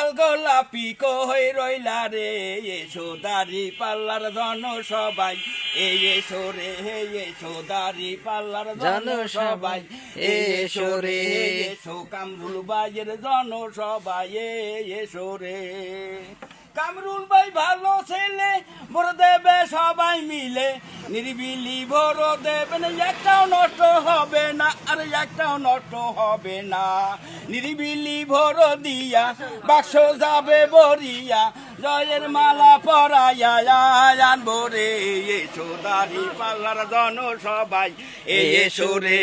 লাল গোলাপি কই রইলা রে এসো দাড়ি পাল্লার জন সবাই এসো রে এসো দাড়ি পাল্লার জন সবাই এসো রে এসো কামরুল ভাইয়ের জন সবাই এসো রে কামরুল ভাই ভালো ছেলে ভোর দেবে সবাই মিলে নিরিবিলি ভোর দেবেন একটাও নষ্ট হবে না আর একটাও নষ্ট হবে না নিরিবিলি ভোর দিয়া বাক্স যাবে বরিয়া জয়ের মালা পরাইয়া আনবো রে এসো দাড়ি পাল্লার জন সবাই এসো রে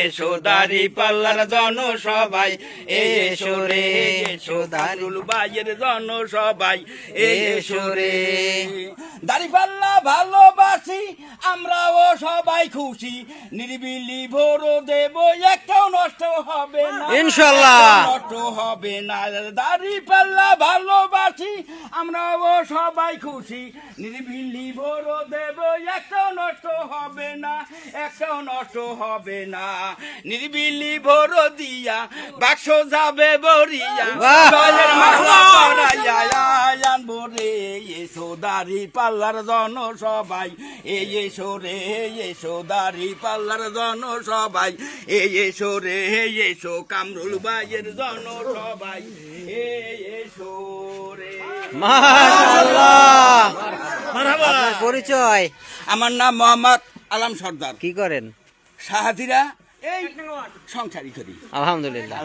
এসো দাড়ি পাল্লার জন সবাই এসো রে এসো দারুল ভাইয়ের জন সবাই এসো রে দাড়ি পাল্লা ভালোবাসি আমরাও সবাই খুশি নিরিবিলি ভোর দেব একটাও নষ্ট হবে না ইনশাআল্লাহ নষ্ট হবে না দাড়ি পাল্লা ভালোবাসি আমরাও সবাই খুশি নিরিবিলি ভোর দেব একটাও নষ্ট হবে না একটাও নষ্ট হবে না নিরিবিলি ভোর দিয়া বাক্স যাবে বরিয়া জয়ের মালা পরাইয়া আনবো রে এসো দাড়ি পাল্লার জন সবাই এসো রে এসো দাড়ি পাল্লার জন সবাই এসো রে এসো কামরুল ভাইয়ের জন সবাই এসো রে মাশাআল্লাহ। আপনার পরিচয়? আমার নাম মোহাম্মদ আলম সর্দার। কি করেন? সাহাদিরা এই সংসারী করি। আলহামদুলিল্লাহ।